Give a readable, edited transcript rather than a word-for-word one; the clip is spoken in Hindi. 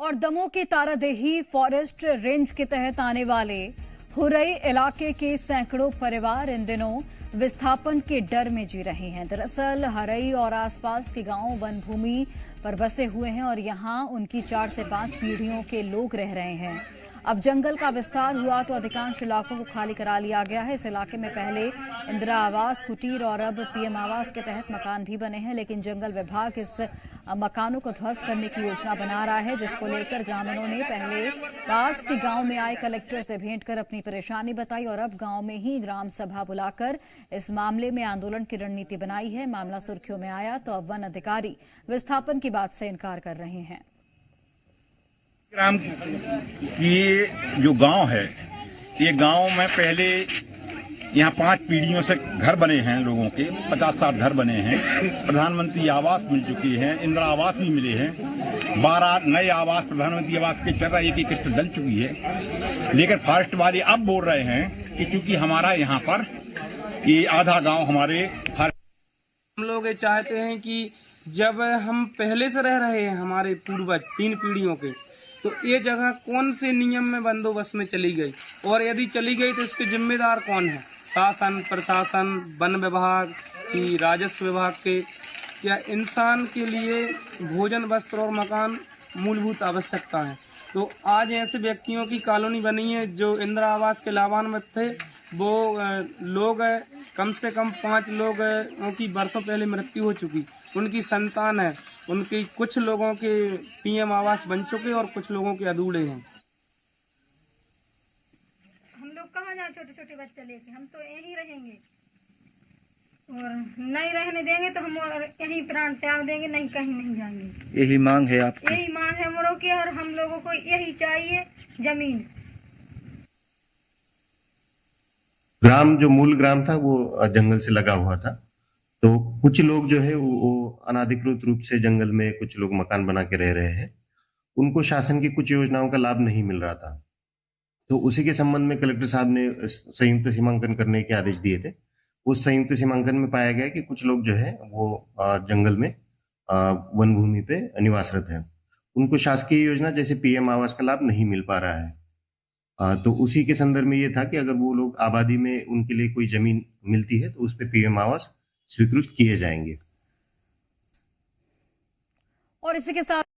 और दमोह के तारादेही फॉरेस्ट रेंज के तहत आने वाले हुरई इलाके के सैकड़ों परिवार इन दिनों विस्थापन के डर में जी रहे हैं। दरअसल हरई और आसपास के गांव वन भूमि पर बसे हुए हैं और यहां उनकी 4 से 5 पीढ़ियों के लोग रह रहे हैं। अब जंगल का विस्तार हुआ तो अधिकांश इलाकों को खाली करा लिया गया है। इस इलाके में पहले इंदिरा आवास, कुटीर और अब पीएम आवास के तहत मकान भी बने हैं, लेकिन जंगल विभाग इस मकानों को ध्वस्त करने की योजना बना रहा है, जिसको लेकर ग्रामीणों ने पहले पास के गांव में आए कलेक्टर से भेंट कर अपनी परेशानी बताई और अब गांव में ही ग्राम सभा बुलाकर इस मामले में आंदोलन की रणनीति बनाई है। मामला सुर्खियों में आया तो अब वन अधिकारी विस्थापन की बात से इनकार कर रहे हैं। ग्राम की जो गांव है, ये गांव में पहले यहाँ 5 पीढ़ियों से घर बने हैं, लोगों के 50-60 घर बने हैं। प्रधानमंत्री आवास मिल चुकी है, इंदिरा आवास भी मिले हैं, 12 नए आवास प्रधानमंत्री आवास के चल रहा है, एक किस्त डल चुकी है। लेकिन फॉरेस्ट वाले अब बोल रहे हैं कि चूंकि हमारा यहाँ पर ये आधा गांव हमारे हम लोग ये चाहते हैं कि जब हम पहले से रह रहे हैं, हमारे पूर्वज 3 पीढ़ियों के, तो ये जगह कौन से नियम में बंदोबस्त में चली गई और यदि चली गई तो इसके जिम्मेदार कौन है? शासन, प्रशासन, वन विभाग की, राजस्व विभाग के? या इंसान के लिए भोजन, वस्त्र और मकान मूलभूत आवश्यकता है। तो आज ऐसे व्यक्तियों की कॉलोनी बनी है जो इंदिरा आवास के लाभान्वित थे। वो लोग कम से कम 5 लोग उनकी वर्षों पहले मृत्यु हो चुकी, उनकी संतान है, उनकी कुछ लोगों के पीएम आवास बन चुके और कुछ लोगों के अधूरे हैं। हम लोग कहाँ जाए छोटे छोटे बच्चे लेके? हम तो यहीं रहेंगे और नहीं रहने देंगे तो हम यहीं प्राण त्याग देंगे, नहीं कहीं नहीं जाएंगे। यही मांग है आपकी? यही मांग है मोरों की और हम लोगों को यही चाहिए जमीन। ग्राम जो मूल ग्राम था वो जंगल से लगा हुआ था, तो कुछ लोग जो है वो अनाधिकृत रूप से जंगल में कुछ लोग मकान बना के रह रहे हैं। उनको शासन की कुछ योजनाओं का लाभ नहीं मिल रहा था, तो उसी के संबंध में कलेक्टर साहब ने संयुक्त सीमांकन करने के आदेश दिए थे। उस संयुक्त सीमांकन में पाया गया कि कुछ लोग जो है वो जंगल में वन भूमि पे निवासरत है, उनको शासकीय योजना जैसे पीएम आवास का लाभ नहीं मिल पा रहा है। तो उसी के संदर्भ में ये था कि अगर वो लोग आबादी में उनके लिए कोई जमीन मिलती है तो उस पे पीएम आवास स्वीकृत किए जाएंगे। और इसी के साथ